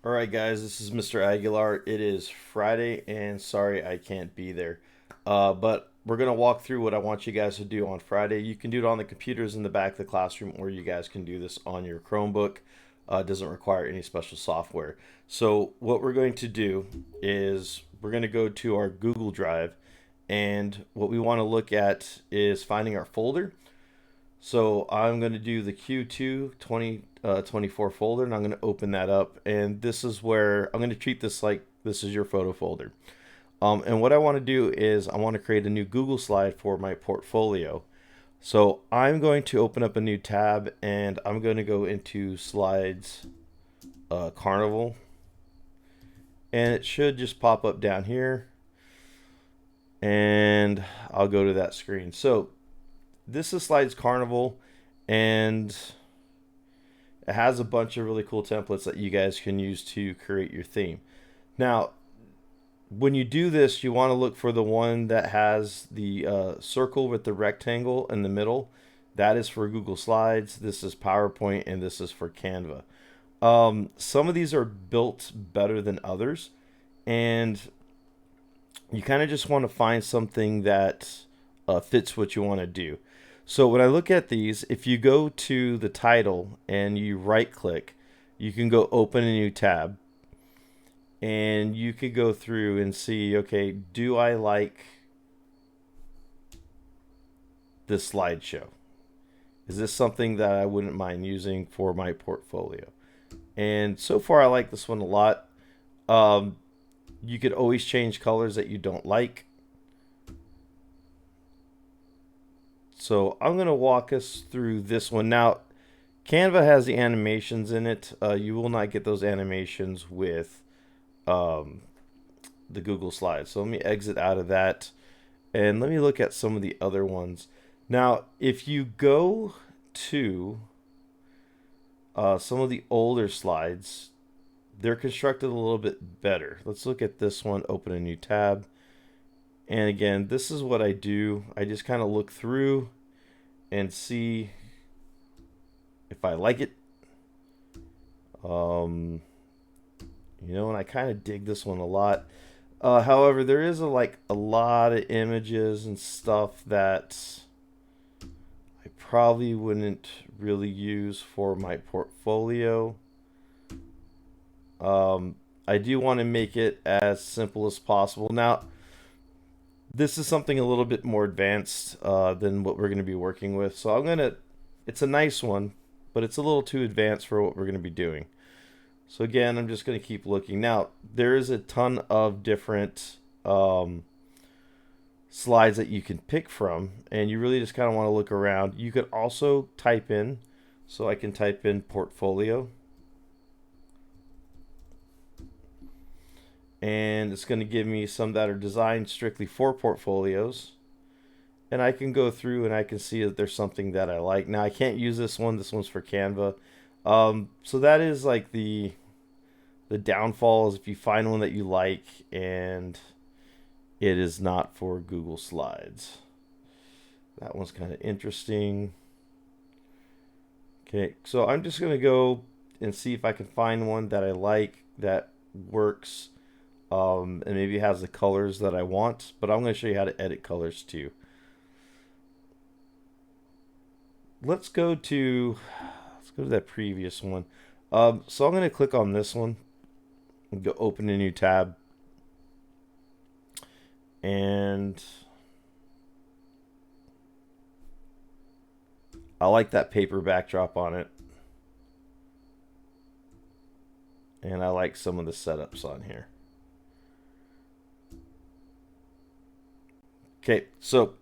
All right, guys, this is Mr. Aguilar. It is Friday, and sorry I can't be there. But we're going to walk through what I want you guys to do on Friday. You can do it on the computers in the back of the classroom, or you guys can do this on your Chromebook. It doesn't require any special software. So, what we're going to do is we're going to go to our Google Drive, and what we want to look at is finding our folder. So I'm going to do the Q2 2024 folder, and I'm going to open that up. And this is where I'm going to treat this like this is your photo folder. And what I want to do is I want to create a new Google slide for my portfolio. So I'm going to open up a new tab, and I'm going to go into Slides Carnival. And it should just pop up down here. And I'll go to that screen. So this is Slides Carnival, and it has a bunch of really cool templates that you guys can use to create your theme. Now, when you do this, you want to look for the one that has the circle with the rectangle in the middle. That is for Google Slides. This is PowerPoint, and this is for Canva. Some of these are built better than others, and you kind of just want to find something that fits what you want to do. So when I look at these, if you go to the title and you right click, you can go open a new tab, and you could go through and see, okay, do I like this slideshow? Is this something that I wouldn't mind using for my portfolio? And so far I like this one a lot. Um, you could always change colors that you don't like. So I'm going to walk us through this one. Now, Canva has the animations in it. You will not get those animations with um, the Google Slides. So let me exit out of that, and let me look at some of the other ones. Now, if you go to some of the older slides, they're constructed a little bit better. Let's look at this one, open a new tab. And again, this is what I do. I just kind of look through and see if I like it. Um, and I kind of dig this one a lot. However, there is a lot of images and stuff that I probably wouldn't really use for my portfolio. I do want to make it as simple as possible. Now, this is something a little bit more advanced than what we're going to be working with. So it's a nice one, but it's a little too advanced for what we're going to be doing. So again, I'm just going to keep looking. Now, there is a ton of different slides that you can pick from, and you really just kind of want to look around. You could also type in, so I can type in portfolio, and it's going to give me some that are designed strictly for portfolios. And I can go through and I can see that there's something that I like. Now, I can't use this one. This one's for Canva. So that is like the downfall is if you find one that you like and it is not for Google Slides. That one's kind of interesting. Okay, so I'm just going to go and see if I can find one that I like that works and maybe has the colors that I want. But I'm going to show you how to edit colors too. Let's go to that previous one. So I'm going to click on this one and go open a new tab. And I like that paper backdrop on it. And I like some of the setups on here. Okay, so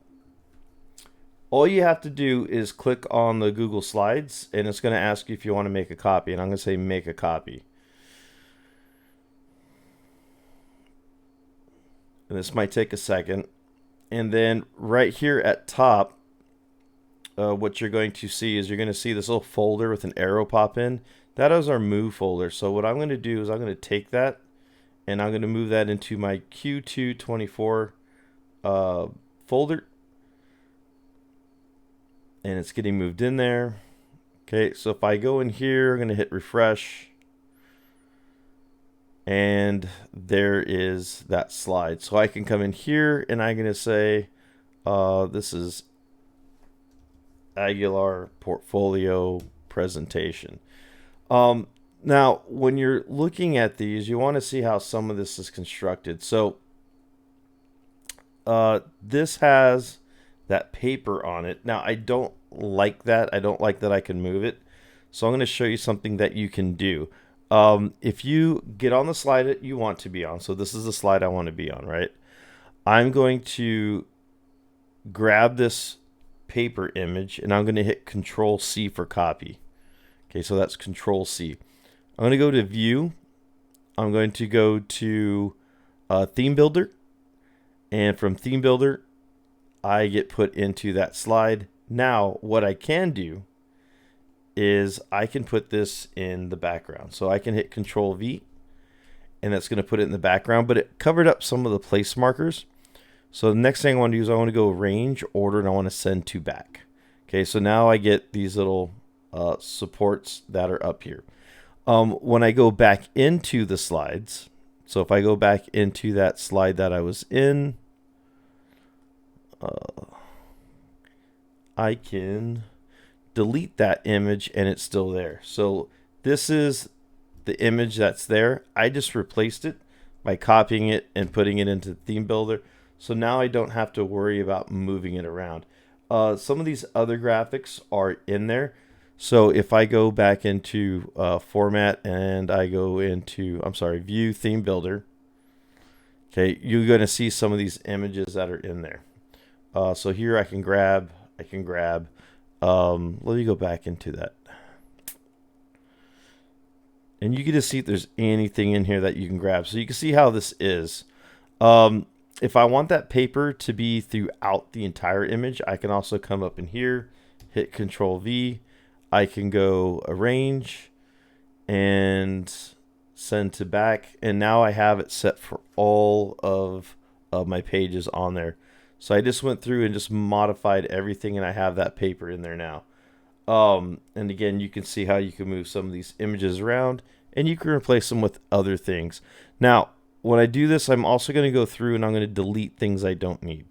all you have to do is click on the Google Slides, and it's going to ask you if you want to make a copy. And I'm going to say make a copy. And this might take a second. And then right here at top, what you're going to see is you're going to see this little folder with an arrow pop in. That is our move folder. So what I'm going to do is I'm going to take that and I'm going to move that into my Q224 folder. And it's getting moved in there. Okay, so if I go in here, I'm going to hit refresh. And there is that slide. So I can come in here and I'm going to say, this is Aguilar portfolio presentation. Now, when you're looking at these, you want to see how some of this is constructed. So this has that paper on it. Now, I don't like that. I don't like that I can move it. So I'm going to show you something that you can do. If you get on the slide that you want to be on, so this is the slide I want to be on, right? I'm going to grab this paper image and I'm going to hit Control C for copy. Okay, so that's Control C. I'm going to go to View. I'm going to go to Theme Builder. And from Theme Builder, I get put into that slide. Now, what I can do is I can put this in the background. So I can hit Control V, and that's going to put it in the background, but it covered up some of the place markers. So the next thing I want to do is I want to go Range, Order, and I want to Send to Back. Okay, so now I get these little supports that are up here. When I go back into the slides, so if I go back into that slide that I was in, I can delete that image and it's still there. So this is the image that's there. I just replaced it by copying it and putting it into Theme Builder. So now I don't have to worry about moving it around. Some of these other graphics are in there. So if I go back into Format and I go into, View Theme Builder, okay, you're going to see some of these images that are in there. So here I can grab, let me go back into that. And you can just see if there's anything in here that you can grab. So you can see how this is. If I want that paper to be throughout the entire image, I can also come up in here, hit Control V. I can go Arrange and Send to Back. And now I have it set for all of my pages on there. So I just went through and just modified everything, and I have that paper in there now. And again, you can see how you can move some of these images around, and you can replace them with other things. Now, when I do this, I'm also going to go through and I'm going to delete things I don't need.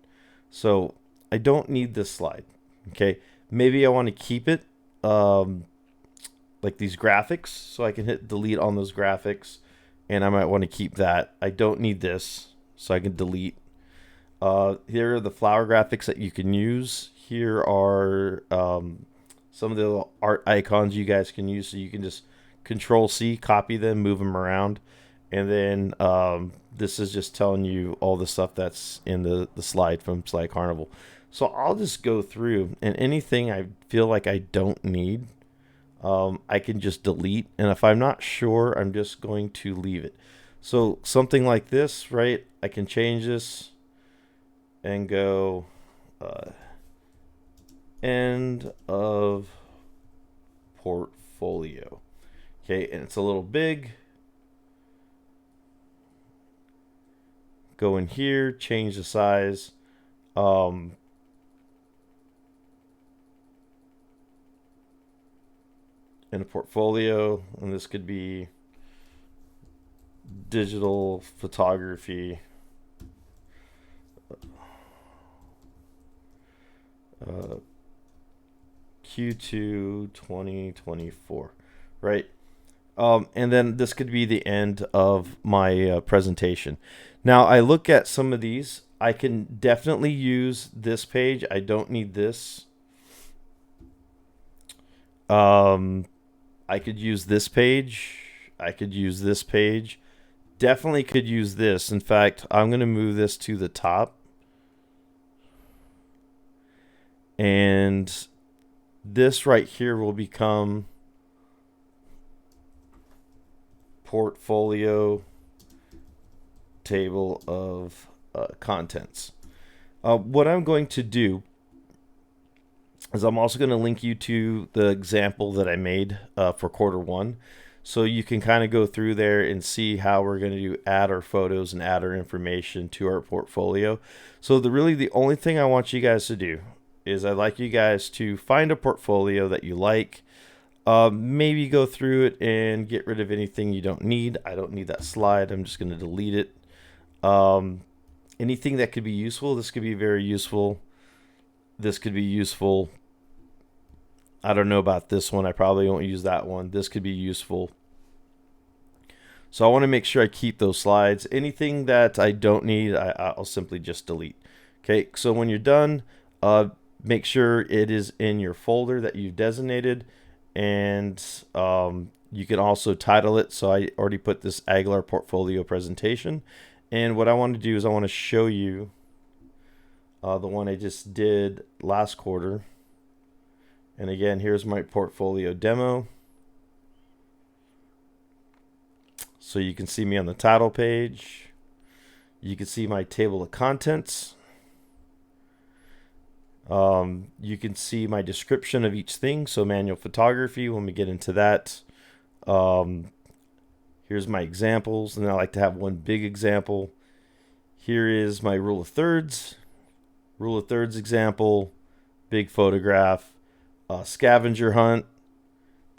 So I don't need this slide. Okay, maybe I want to keep it like these graphics, so I can hit delete on those graphics, and I might want to keep that. I don't need this, so I can delete. Here are the flower graphics that you can use. Here are some of the art icons you guys can use. So you can just Control C, copy them, move them around. And then this is just telling you all the stuff that's in the slide from Slide Carnival. So I'll just go through, and anything I feel like I don't need, I can just delete. And if I'm not sure, I'm just going to leave it. So something like this, right? I can change this and go end of portfolio. Okay, and it's a little big. Go in here, change the size. In a portfolio, and this could be digital photography. Q2 2024, right? And then this could be the end of my presentation. Now I look at some of these. I can definitely use this page. I don't need this. I could use this page. I could use this page. Definitely could use this. In fact, I'm going to move this to the top. And this right here will become portfolio table of contents. What I'm going to do is I'm also going to link you to the example that I made for Q1. So you can kind of go through there and see how we're going to add our photos and add our information to our portfolio. So the only thing I want you guys to do is I'd like you guys to find a portfolio that you like. Maybe go through it and get rid of anything you don't need. I don't need that slide. I'm just going to delete it. Anything that could be useful, this could be very useful. This could be useful. I don't know about this one. I probably won't use that one. This could be useful. So I want to make sure I keep those slides. Anything that I don't need, I'll simply just delete. Okay, so when you're done, make sure it is in your folder that you've designated, and you can also title it. So I already put this Aguilar portfolio presentation, and what I want to do is I want to show you the one I just did last quarter. And again, here's my portfolio demo. So you can see me on the title page. You can see my table of contents. You can see my description of each thing. So manual photography, when we get into that. Here's my examples, and I like to have one big example. Here is my rule of thirds. Rule of thirds example, big photograph, scavenger hunt,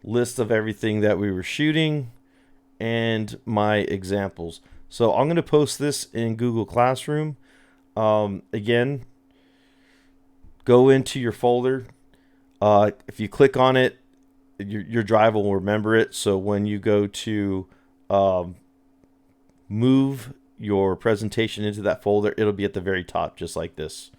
list of everything that we were shooting, and my examples. So I'm going to post this in Google Classroom. Again, go into your folder. If you click on it, your drive will remember it. So when you go to move your presentation into that folder, it'll be at the very top, just like this.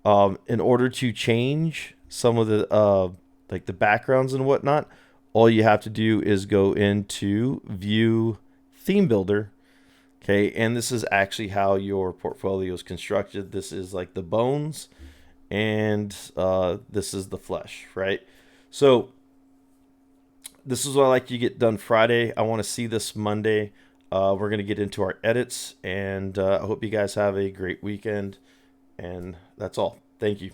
In order to change some of the like the backgrounds and whatnot, all you have to do is go into View Theme Builder. Okay, and this is actually how your portfolio is constructed. This is like the bones, and this is the flesh, right? So this is what I like to get done Friday. I want to see this Monday. We're going to get into our edits, and I hope you guys have a great weekend. And that's all. Thank you.